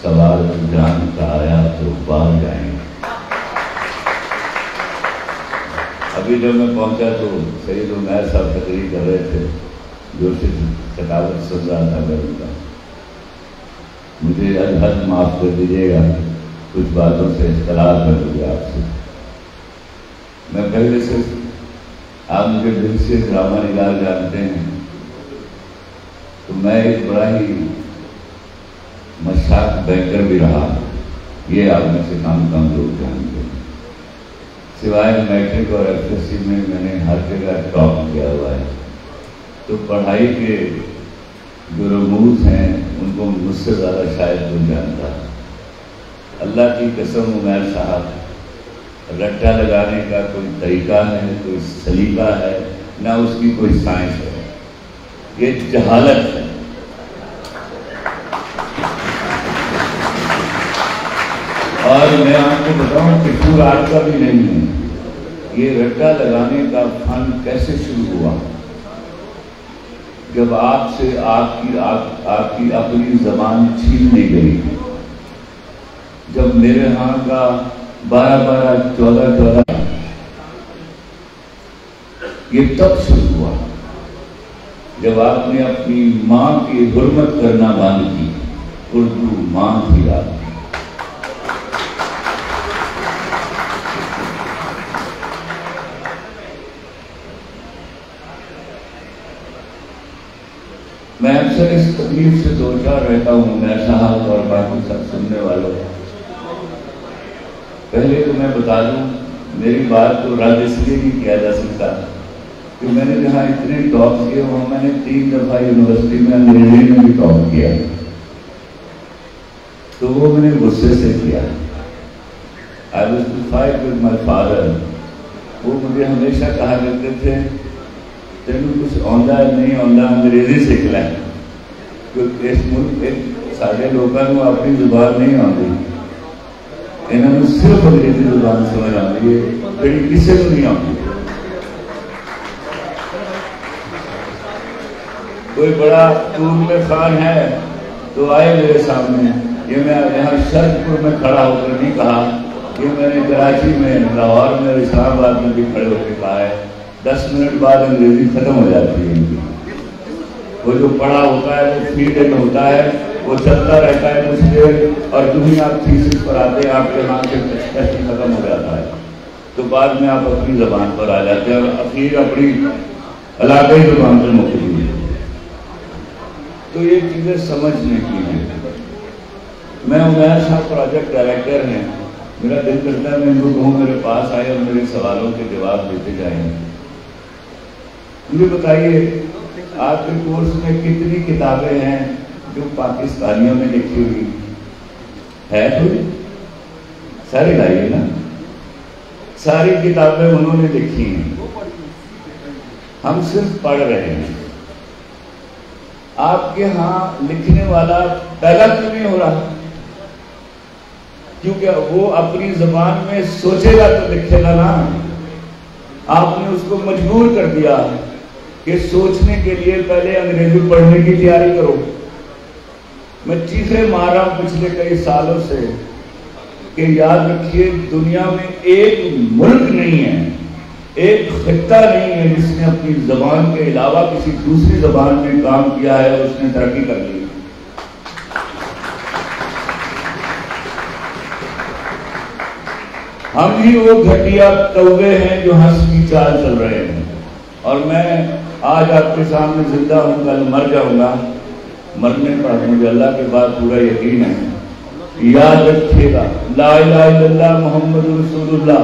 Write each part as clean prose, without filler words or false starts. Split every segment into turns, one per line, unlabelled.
سوال جان کا آیا تو بار جائیں. ابھی جب میں پہنچا تو سید عمیر صاحب تقریر کر رہے تھے جو صرف ثقافت سن رہا تھا گھر کا. مجھے الحد معاف کر دیجیے گا، کچھ باتوں سے اختلاف کر دوں گا آپ سے. میں پہلے سے آپ مجھے دل سے ڈرامہ نگار جانتے ہیں تو میں ایک بڑا ہی مشاق بینکر بھی رہا، یہ آپ میں سے کم لوگ جانتے ہیں. سوائے میٹرک اور ایف ایس سی میں نے ہر جگہ ٹاپ کیا ہوا ہے. تو پڑھائی کے جو رموز ہیں ان کو مجھ سے زیادہ شاید کوئی جانتا ہے. اللہ کی قسم عمیر صاحب، رٹا لگانے کا کوئی طریقہ ہے، کوئی سلیقہ ہے، نہ اس کی کوئی سائنس ہے. یہ جہالت ہے. اور میں آپ کو بتاؤں کہ پور آرٹ کا بھی نہیں ہے. یہ رٹا لگانے کا فن کیسے شروع ہوا؟ جب آپ سے آپ کی اپنی زبان چھین لی گئی، جب میرے ہاں کا 12 14 یہ تب شروع ہوا جب آپ نے اپنی ماں کی حرمت کرنا بند کی. اردو ماں تھی آپ کی. میں اکثر اس تکلیف سے دو چار رہتا ہوں میں صاحب اور باقی سب سننے والوں. پہلے تو میں بتا دوں میری بات کو رد اس لیے نہیں کیا جا سکتا کہ میں نے جہاں اتنے ٹاپ کیے وہاں میں نے 3 دفعہ یونیورسٹی میں انگریزی میں بھی ٹاپ کیا تو وہ میں نے غصے سے کیا. I was to fight with my father. وہ مجھے ہمیشہ کہا کرتے تھے تینوں کچھ آندا ہے نہیں آندا انگریزی سیکھ لیں، کیونکہ اس ملک کے سارے لوگوں کو اپنی زبان نہیں آتی. انہوں نے صرف انگریزی زبان سمجھ آتی ہے لیکن کسی کو نہیں آتی. کوئی بڑا ٹور میں خان ہے تو آئے میرے سامنے. یہ میں یہاں شرط پور میں کھڑا ہو کر نہیں کہا، یہ میں نے کراچی میں، لاہور میں، اسلام آباد میں بھی کھڑے ہو کے کہا ہے. 10 منٹ بعد انگریزی ختم ہو جاتی ہے ان کی. وہ جو پڑھا ہوتا ہے وہ فیلڈ میں ہوتا ہے، وہ چلتا رہتا ہے کچھ دیر اور تمہیں آپ تھیسس پر آتے ہیں، آپ کے ہاں سے ٹیسٹ ختم ہو جاتا ہے تو بعد میں آپ اپنی زبان پر آ جاتے ہیں اور اخیر اپنی علاقائی زبان پر مختلف. تو یہ چیزیں سمجھنے کی ہیں. میں عمیر صاحب پروجیکٹ ڈائریکٹر ہیں. میرا دل کرتا ہے میں ان کو کہوں میرے پاس آئے اور میرے سوالوں کے جواب دیتے جائیں. مجھے بتائیے آپ کے کورس میں کتنی کتابیں ہیں جو پاکستانیوں نے لکھی ہوئی ہے؟ کوئی سارے لائیے نا. ساری کتابیں انہوں نے لکھی ہیں، ہم صرف پڑھ رہے ہیں. آپ کے ہاں لکھنے والا پیدا کیوں نہیں ہو رہا؟ کیونکہ وہ اپنی زبان میں سوچے گا تو لکھے گا نا. آپ نے اس کو مجبور کر دیا کہ سوچنے کے لیے پہلے انگریزی پڑھنے کی تیاری کرو. میں چیخیں مار رہا ہوں پچھلے کئی سالوں سے کہ یاد رکھیے دنیا میں ایک ملک نہیں ہے، ایک خطہ نہیں ہے جس نے اپنی زبان کے علاوہ کسی دوسری زبان میں کام کیا ہے اور اس نے ترقی کر لی. ہم ہی وہ گھٹیا کوے ہیں جو ہنس کی چال چل رہے ہیں. اور میں آج آپ کے سامنے زندہ ہوں، کل مر جاؤں گا. مرنے پر مجھے اللہ کے بعد پورا یقین ہے. یاد رکھیے گا لا الہ الا اللہ محمد رسول اللہ.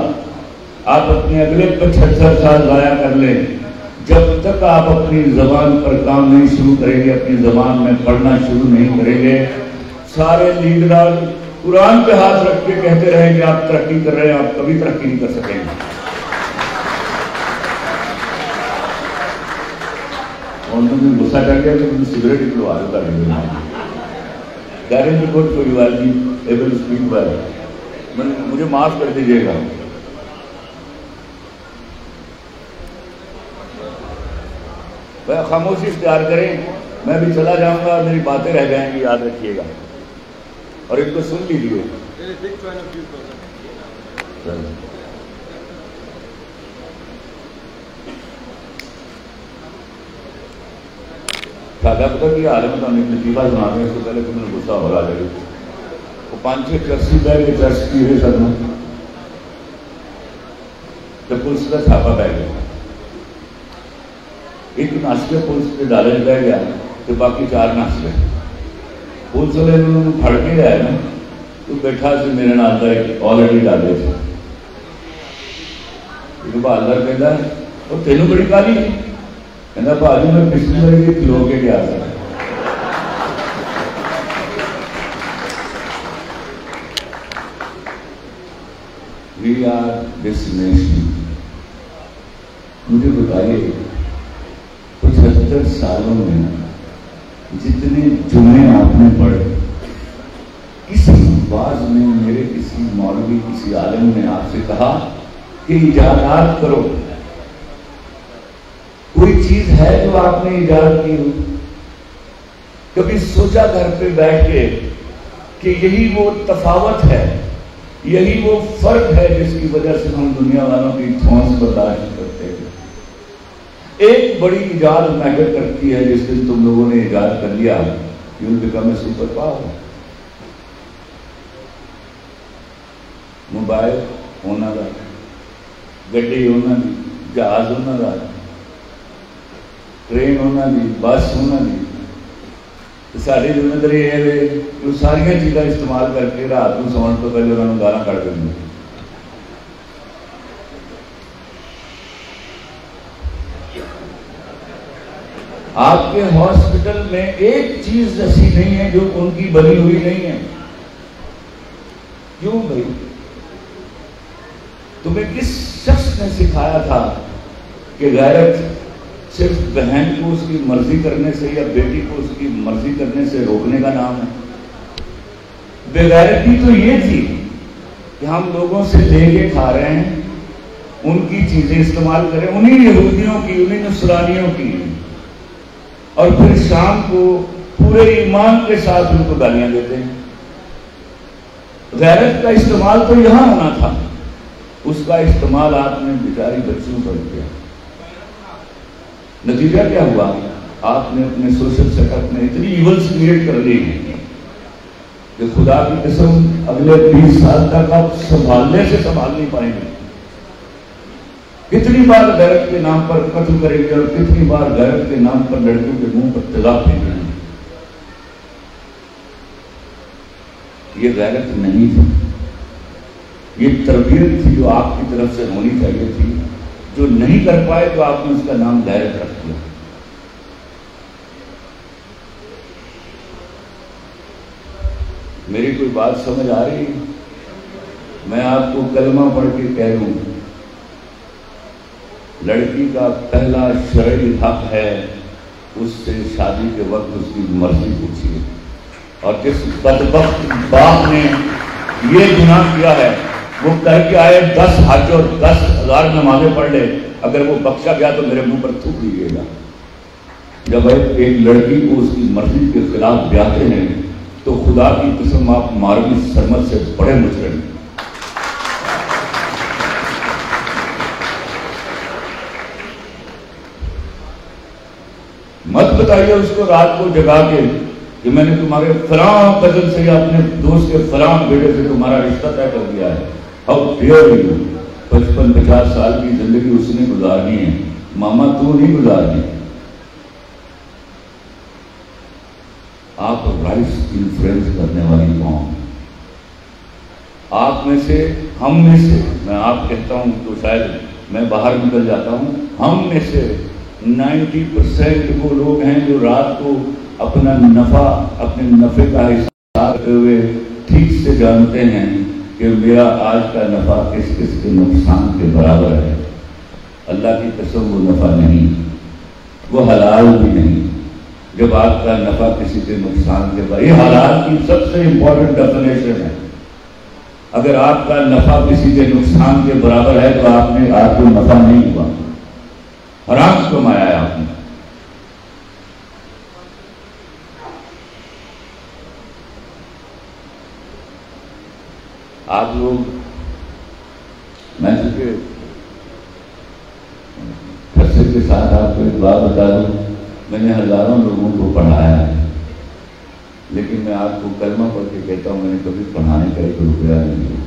آپ اپنے اگلے 75 سال ضائع کر لیں، جب تک آپ اپنی زبان پر کام نہیں شروع کریں گے، اپنی زبان میں پڑھنا شروع نہیں کریں گے. سارے لیڈران قرآن پہ ہاتھ رکھ کے کہتے رہیں کہ آپ ترقی کر رہے ہیں، آپ کبھی ترقی نہیں کر سکیں گے. اور مجھے غصہ کر گیا کہ مجھے سگریٹ نکلوا دو کر مجھے معاف کر دیجیے گا. خاموشی اختیار کریں، میں بھی چلا جاؤں گا، میری باتیں رہ جائیں گی، یاد رکھیے گا. اور ایک کو سن لیجیے. سادہ پتا کہ حال میں تمہیں لطیفہ سنا دیں اس سے پہلے کہ میں غصہ ہو رہا ہے. وہ 5-6 چرسی بہ گئے چرس کی ہے سر میں تو پولیس کا چھاپا بہ گیا. ایک نس کے پولیس کے ڈالے بہ گیا تو باقی 4 نس گئے. پولیس والے انہوں نے پھڑ کے آئے نا تو بیٹھا سے میرے نال آلریڈی ڈالے تھے. بہادر کہتا ہے وہ تینوں بڑی کالی کہنا بھاجی میں پچھلی بار یہ کھلو کے گیا تھا. We are this nation. مجھے بتائیے 75 سالوں میں جتنے جمعے آپ نے پڑھے کسی باز نے میرے کسی مولوی کسی عالم نے آپ سے کہا کہ ایجادات کرو؟ کوئی چیز ہے جو آپ نے ایجاد کی ہو؟ کبھی سوچا گھر پہ بیٹھ کے کہ یہی وہ تفاوت ہے, یہی وہ فرق ہے جس کی وجہ سے ہم دنیا والوں کی ٹھونس برداشت کرتے ہیں. ایک بڑی ایجاد میٹر کرتی ہے جس دن تم لوگوں نے ایجاد کر لیا you become a super power. Mobile ہونا دا, گڈی ہونا دی, جہاز ہونا دا, ٹرین ہونا دی, بس ہونا دی. ساری ذمہ داری یہ ہے کہ ساری چیزاں استعمال کر کے رات کو سون تو پہلے انہوں نے گالاں کٹ دیں. آپ کے ہاسپٹل میں ایک چیز ایسی نہیں ہے جو ان کی بنی ہوئی نہیں ہے. کیوں بھائی؟ تمہیں کس شخص نے سکھایا تھا کہ غیرت صرف بہن کو اس کی مرضی کرنے سے یا بیٹی کو اس کی مرضی کرنے سے روکنے کا نام ہے؟ بے غیرتی تو یہ تھی کہ ہم لوگوں سے لے کے کھا رہے ہیں, ان کی چیزیں استعمال کریں, انہیں یہودیوں کی, انہیں نصرانیوں کی, اور پھر شام کو پورے ایمان کے ساتھ ان کو گالیاں دیتے ہیں. غیرت کا استعمال تو یہاں ہونا تھا, اس کا استعمال آپ نے بیچاری بچیوں پر کیا. نتیجہ کیا ہوا؟ آپ نے اپنے سوشل سیٹ اپ میں اتنی ایولز کریٹ کر لی کہ خدا کی قسم اگلے 20 سال تک آپ سنبھالنے سے سنبھال نہیں پائیں گے. کتنی بار غیرت کے نام پر قتل کریں گے اور کتنی بار غیرت کے نام پر لڑکیوں کے منہ پر تیزاب پھینکیں گے. یہ غیرت نہیں تھی, یہ تربیت تھی جو آپ کی طرف سے ہونی چاہیے تھی. جو نہیں کر پائے تو آپ نے اس کا نام غیرت رکھ دیا. میری کوئی بات سمجھ آ رہی ہے؟ میں آپ کو کلمہ پڑھ کے کہہ دوں, لڑکی کا پہلا شرعی حق ہے اس سے شادی کے وقت اس کی مرضی پوچھیے. اور جس بدبخت باپ نے یہ گناہ کیا ہے وہ کر کے آئے 10 حج اور 10,000 نمازیں پڑھ لے, اگر وہ بخشا گیا تو میرے منہ پر تھوک دیجیے گا. جب ایک لڑکی کو اس کی مرضی کے خلاف بیاتے ہیں تو خدا کی قسم آپ ماروی سرمت سے بڑے مجرم. مت بتائیے اس کو رات کو جگا کے کہ میں نے تمہارے فلاں کزن سے یا اپنے دوست کے فلاں بیٹے سے تمہارا رشتہ طے کر دیا ہے. How dare you. 55-50 سال کی زندگی اس نے گزارنی ہے, ماما تو نہیں گزارنی. آپ رائس انفلوئنس کرنے والی قوم. آپ میں سے, ہم میں سے, میں آپ کہتا ہوں تو شاید میں باہر نکل جاتا ہوں, ہم میں سے 90% وہ لوگ ہیں جو رات کو اپنا نفع, اپنے نفع کا حساب کرتے ہوئے ٹھیک سے جانتے ہیں کہ میرا آج کا نفع کس کس کے نقصان کے برابر ہے. اللہ کی قسم وہ نفع نہیں, وہ حلال بھی نہیں. جب آپ کا نفع کسی کے نقصان کے برابر, یہ حلال کی سب سے امپورٹنٹ ڈیفینیشن ہے. اگر آپ کا نفع کسی کے نقصان کے برابر ہے تو آپ کو نفع نہیں ہوا, حرام کمایا ہے آپ نے. آپ لوگ، میں چونکہ خرچے کے ساتھ آپ کو ایک بات بتا دوں، میں نے ہزاروں لوگوں کو پڑھایا ہے، لیکن میں آپ کو کلمہ پڑھ کے کہتا ہوں میں نے کبھی پڑھانے کا ایک روپیہ نہیں دیا۔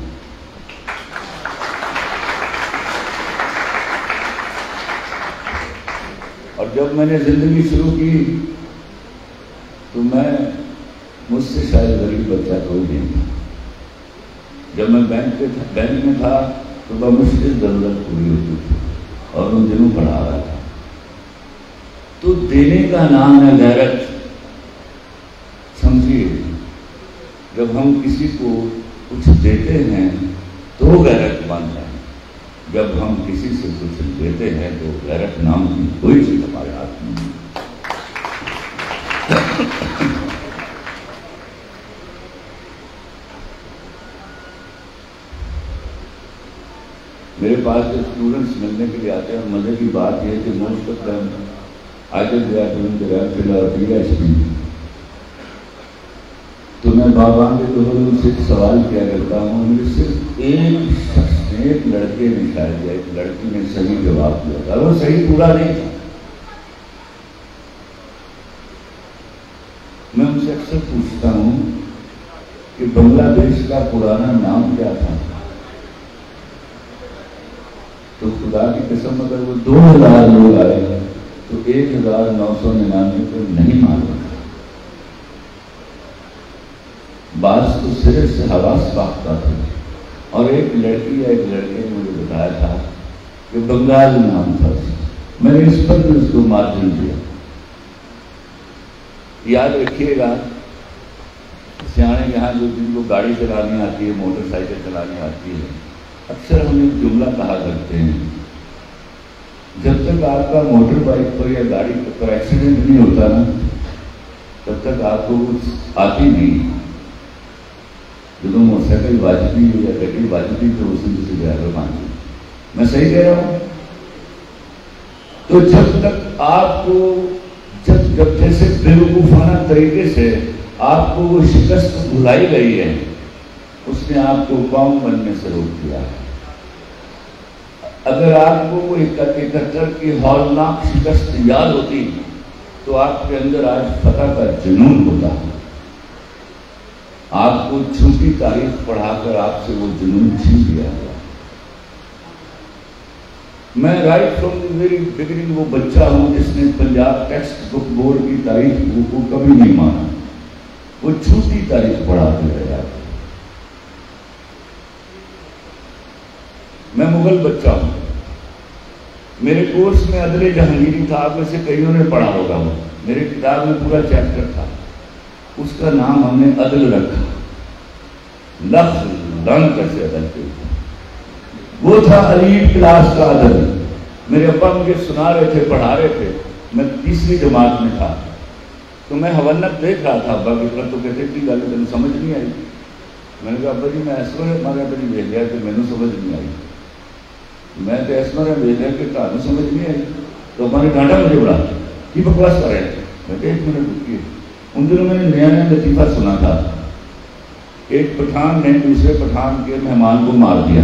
اور جب میں نے زندگی شروع کی تو مجھ سے شاید غریب بچہ کوئی نہیں تھا۔ جب میں بینک میں تھا تو بمشکل ضرورت پوری ہوتی تھی اور ان دنوں پڑھا رہا تھا۔ تو دینے کا نام ہے غیرت۔ سمجھیے، جب ہم کسی کو کچھ دیتے ہیں تو غیرت بنتا ہے، جب ہم کسی سے کچھ دیتے ہیں تو غیرت نام کی کوئی چیز ہمارے ہاتھ میں نہیں۔ میرے پاس جو اسٹوڈنٹس ملنے کے لیے آتے ہیں، مزے کی بات یہ ہے کہ موسٹ آف دیم تو میں بابا کے طور ان سے سوال کیا کرتا ہوں، مجھے صرف ایک شخص نے، ایک لڑکے نے شاید یا ایک لڑکی نے صحیح جواب دیا تھا، وہ صحیح پورا نہیں تھا۔ میں ان سے اکثر پوچھتا ہوں کہ بنگلہ دیش کا پرانا نام کیا تھا، تو خدا کی قسم اگر وہ 2000 لوگ آئے تو 1999 کو نہیں معلوم۔ بعض تو صرف سے حواس باختہ تھے، اور ایک لڑکی یا ایک لڑکے نے مجھے بتایا تھا کہ بنگال نام تھا، میں نے اس پر بھی اس کو مارجن دیا۔ یاد رکھیے گا، سیانے یہاں جو جن کو گاڑی چلانی آتی ہے، موٹر سائیکل چلانی آتی ہے، اکثر ہم ایک جملہ کہا کرتے ہیں، جب تک آپ کا موٹر بائک پر یا گاڑی پر ایکسیڈنٹ نہیں ہوتا نا، تب تک آپ کو کچھ آتی نہیں۔ جب موٹر سائیکل واجبی یا گاڑی واجبی تو اسی سے ڈرائیور مانگے، میں صحیح کہہ رہا ہوں؟ تو جب تک آپ کو جب جیسے بیوقوفانہ طریقے سے آپ کو وہ شکست بھلائی گئی ہے، اس نے آپ کو قوم بننے سے روک دیا ہے۔ اگر آپ کو وہ 71 کی ہولناک شکست یاد ہوتی تو آپ کے اندر آج فتح کا جنون ہوتا۔ آپ کو جھوٹی تاریخ پڑھا کر آپ سے وہ جنون چھین لیا گیا۔ میں right from the very beginning وہ بچہ ہوں جس نے پنجاب ٹیکسٹ بک بورڈ کی تاریخ کو کبھی نہیں مانا، وہ جھوٹی تاریخ پڑھاتے رہ جاتے۔ میں مغل بچہ ہوں، میرے کورس میں عدل جہانگیری تھا، آپ میں سے کئیوں نے پڑھا ہوگا، میرے کتاب میں پورا چیپٹر تھا، اس کا نام ہم نے عدل رکھا، لفظ لن کیسے عدل کے، وہ تھا ایلیٹ کلاس کا عدل۔ میرے ابا مجھے سنا رہے تھے، پڑھا رہے تھے، میں 30ویں جماعت میں تھا، تو میں حوالت دیکھ رہا تھا، ابا کی طرف، تو کہتے کی گل تمہیں سمجھ نہیں آئی؟ میں نے کہا ابا جی میں ایسا ہمارے ابا جی بھیج گیا کہ مینوں سمجھ نہیں آئی، میں تو اس طرح بھیج گیا کہ تمہیں سمجھ نہیں آئی، تو ابا نے ڈانٹا مجھے بڑا کی بکواس کر رہے ہیں۔ میں کہا ایک منٹ رکیے، ان دنوں میں نے نیا لطیفہ سنا تھا، ایک پٹھان نے دوسرے پٹھان کے مہمان کو مار دیا،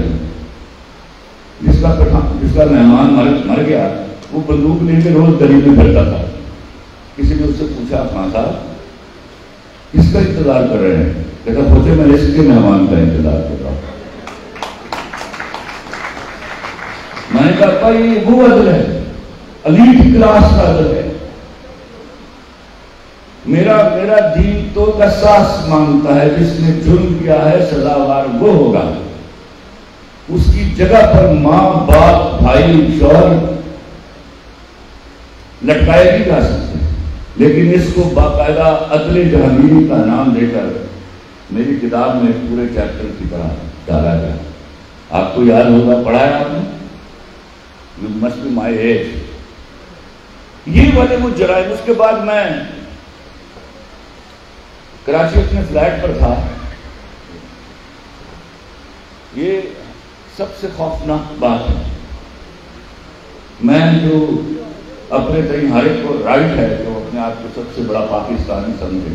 جس کا مہمان مر گیا وہ بندوق لے کے روز گلی میں پھرتا تھا۔ کسی نے اس سے پوچھا خان صاحب کس کا انتظار کر رہے ہیں؟ کہتا پوچھے میں اس کے مہمان کا انتظار کر رہا ہوں۔ میں نے کہا یہ وہ عدل ہے، ایلیٹ کلاس کا عدل ہے۔ میرا دین تو قصاص مانگتا ہے، جس نے جرم کیا ہے سزاوار وہ ہوگا، اس کی جگہ پر ماں باپ بھائی شوہر لٹکائے نہیں جا سکتے، لیکن اس کو باقاعدہ عدل جہانگیری کا نام دے کر میری کتاب میں پورے چیپٹر کی طرح ڈالا گیا۔ آپ کو یاد ہوگا، پڑھا ہے آپ نے، You must be my age۔ یہ والے وہ جرائم۔ اس کے بعد میں کراچی اپنے فلیٹ پر تھا، یہ سب سے خوفناک بات ہے، میں جو اپنے تئیں ہر ایک کو رائٹ ہے جو اپنے آپ کو سب سے بڑا پاکستانی سمجھے،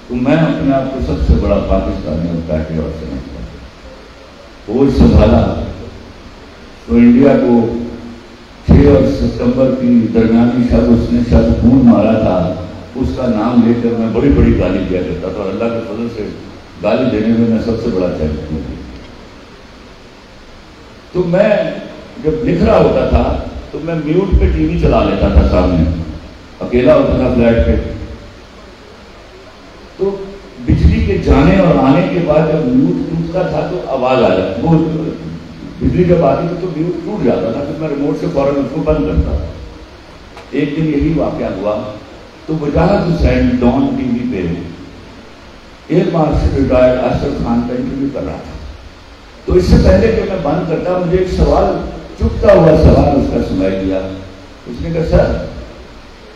تو میں اپنے آپ کو سب سے بڑا پاکستانی اور پیٹریوٹ سمجھتا ہوں۔ فوج سنبھالا تو انڈیا کو 6 اور ستمبر کی درمیانی شب اس نے شب خون مارا تھا، اس کا نام لے کر میں بڑی بڑی گالی دیا کرتا تھا، اور اللہ کے فضل سے گالی دینے میں سب سے بڑا چیلنج ہوں۔ تو میں جب لکھ رہا ہوتا تھا تو میں میوٹ پہ ٹی وی چلا لیتا تھا، سامنے اکیلا ہوتا تھا فلیٹ پہ، تو بجلی کے جانے اور آنے کے بعد جب میوٹ ٹوٹتا تھا تو آواز آ جاتی، وہ بجلی جب آتی تھی تو میوٹ ٹوٹ جاتا تھا، پھر میں ریموٹ سے فوراً اس کو بند کرتا تھا۔ ایک دن یہی واقعہ ہوا تو وجاہت حسین ڈان ٹی وی پہ year marshal retired Ashraf Khan کا انٹرویو کر رہا تھا، تو اس سے پہلے کہ میں بند کرتا مجھے ایک سوال، چپتا ہوا سوال اس کا سنائی دیا۔ اس نے کہا سر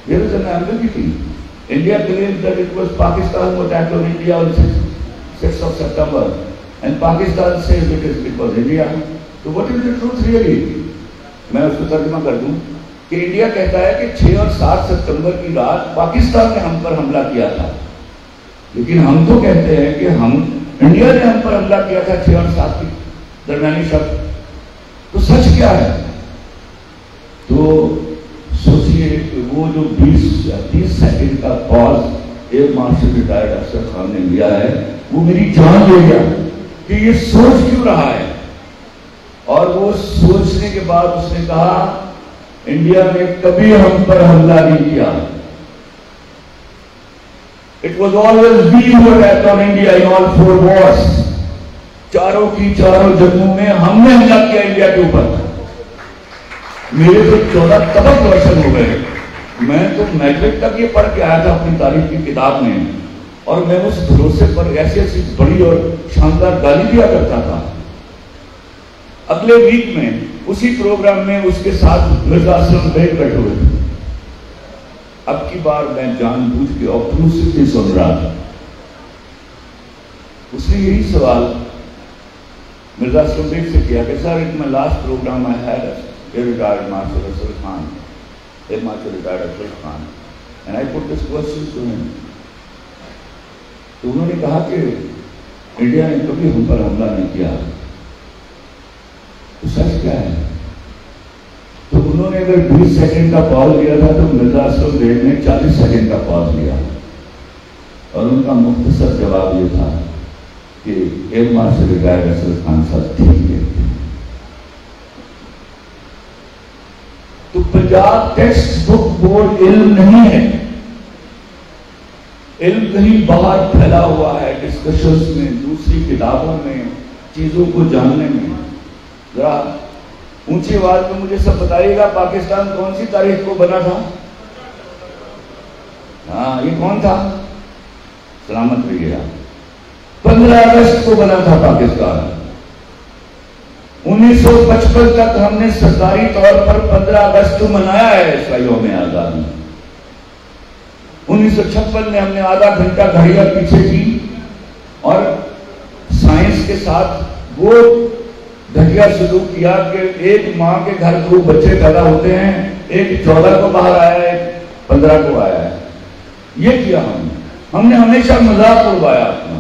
there is an ambiguity. India claims that it was Pakistan who attacked on India on 6th of September and Pakistan says it was India. So what is the truth really? میں اس کو ترجمہ کر دوں کہ انڈیا کہتا ہے کہ 6 اور 7 ستمبر کی رات پاکستان نے ہم پر حملہ کیا تھا، لیکن ہم تو کہتے ہیں کہ انڈیا نے ہم پر حملہ کیا تھا 6 اور 7 کی درمیانی شب، تو سچ کیا ہے؟ تو سوچئے کہ وہ جو 20 سیکنڈ کا پاز year marshal retired Ashraf Khan نے لیا ہے وہ میری جان لے گیا کہ یہ سوچ کیوں رہا ہے۔ اور وہ سوچنے کے بعد اس نے کہا انڈیا نے کبھی ہم پر حملہ نہیں کیا، It was always we who attacked on India in all 4 wars. چاروں کی چاروں جنگوں میں ہم نے حملہ کیا انڈیا کے اوپر۔ میرے تو 14 طبق ورشن ہو گئے، میں تو میٹرک تک یہ پڑھ کے آیا تھا اپنی تاریخ کی کتاب میں، اور میں اس بھروسے پر ایسی ایسی بڑی اور شاندار گالی دیا کرتا تھا۔ اگلے ویک میں اسی پروگرام میں اس کے ساتھ مرزا اسلم بیگ بیٹھے ہوئے تھے۔ اب کی بار میں جان بوجھ کے آپٹومسٹکلی سن رہا تھا۔ اس نے یہی سوال مرزا اسلم بیگ سے کیا کہ sir at my last programme I had retired marshal Ashraf Khan, air marshal retired Ashraf Khan, and I put this question to ہم۔ تو انہوں نے کہا کہ انڈیا نے کبھی ہم پر حملہ نہیں کیا، تو سچ کیا ہے؟ تو انہوں نے اگر 20 سیکنڈ کا پاز لیا تھا تو مرزا اسلم بیگ نے 40 سیکنڈ کا پاز لیا، اور ان کا مختصر جواب یہ تھا کہ year marshal retired Ashraf Khan صاحب ٹھیک ہے۔ تو پنجاب ٹیکسٹ بک بورڈ علم نہیں ہے، علم کہیں باہر پھیلا ہوا ہے، ڈسکشنز میں، دوسری کتابوں میں، چیزوں کو جاننے میں۔ ذرا اونچی آواز میں مجھے سب بتائیے گا پاکستان کون سی تاریخ کو بنا تھا؟ ہاں یہ کون تھا؟ سلامت رہیے آپ، 15 اگست کو بنا تھا پاکستان۔ 1955 تک ہم نے سرکاری طور پر 15 اگست کو منایا ہے اس کا یوم آزادی۔ 1956 میں ہم نے آدھا گھنٹہ گھڑیاں پیچھے کی اور سائنس کے ساتھ وہ گھٹیا سلوک کیا کہ ایک ماں کے گھر 2 بچے پیدا ہوتے ہیں، ایک 14 کو باہر آیا ہے، ایک 15 کو آیا ہے۔ یہ کیا ہم نے ہمیشہ مذاق اڑوایا اپنا۔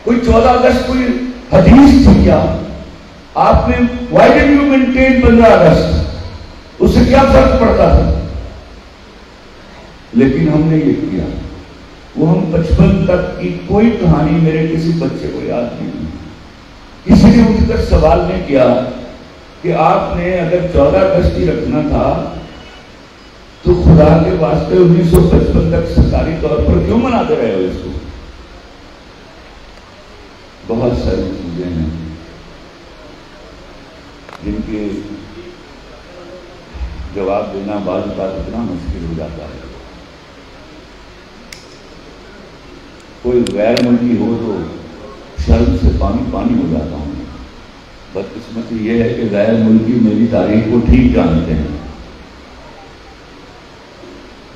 کوئی 14 اگست کوئی حدیث تھی کیا؟ آپ نے why did you maintain 15 اگست؟ اس سے کیا فرق پڑتا تھا؟ لیکن ہم نے یہ کیا۔ وہ ہم 55 تک کی کوئی کہانی میرے کسی بچے کو یاد نہیں ہوئی، کسی نے اٹھ کر سوال نہیں کیا کہ آپ نے اگر 14 اگست ہی رکھنا تھا تو خدا کے واسطے 1955 تک سرکاری طور پر کیوں مناتے رہے ہو اس کو؟ بہت ساری چیزیں ہیں جن کے جواب دینا بعض بات اتنا مشکل ہو جاتا ہے۔ کوئی غیر ملکی ہو تو شرم سے پانی ہو جاتا ہوں۔ بدقسمتی یہ ہے کہ غیر ملکی میری تاریخ کو ٹھیک جانتے ہیں،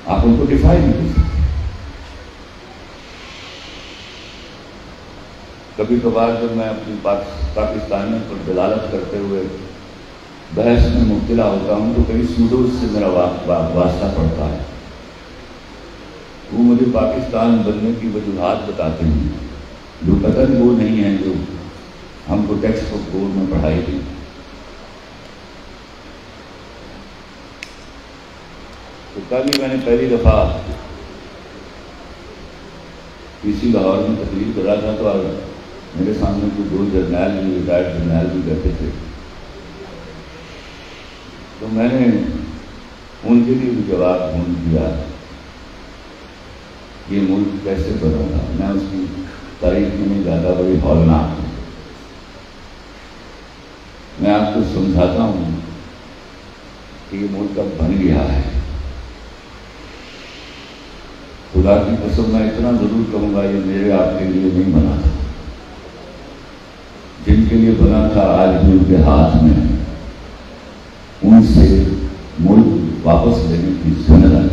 آپ ان کو ڈیفائی نہیں کر سکتے۔ کبھی کبھار جب میں اپنی پاکستانیوں پر دلالت کرتے ہوئے بحث میں مبتلا ہوتا ہوں تو کئی سودوں سے میرا واسطہ پڑتا ہے، وہ مجھے پاکستان بننے کی وجوہات بتاتے ہیں جو قطعاً وہ نہیں ہیں جو ہم کو ٹیکسٹ بک بورڈ میں پڑھائی تھی. تو کل ہی میں نے پہلی دفعہ اسی لاہور میں تقریر کرا تھا، تو میرے سامنے کوئی 2 جرنیل بھی، ریٹائرڈ جرنیل بھی بیٹھے تھے. تو میں نے ان کے لیے بھی جواب ڈھونڈ دیا یہ ملک کیسے بنا تھا. میں اس کی تاریخ میں نہیں جاتا، بڑی ہولناک. میں آپ کو سمجھاتا ہوں کہ یہ ملک اب بن گیا ہے. خدا کی قسم میں اتنا ضرور کہوں گا یہ میرے آپ کے لیے نہیں بنا تھا. جن کے لیے بنا تھا آج بھی ان کے ہاتھ میں ان سے ملک واپس لینے کی ذمہ داری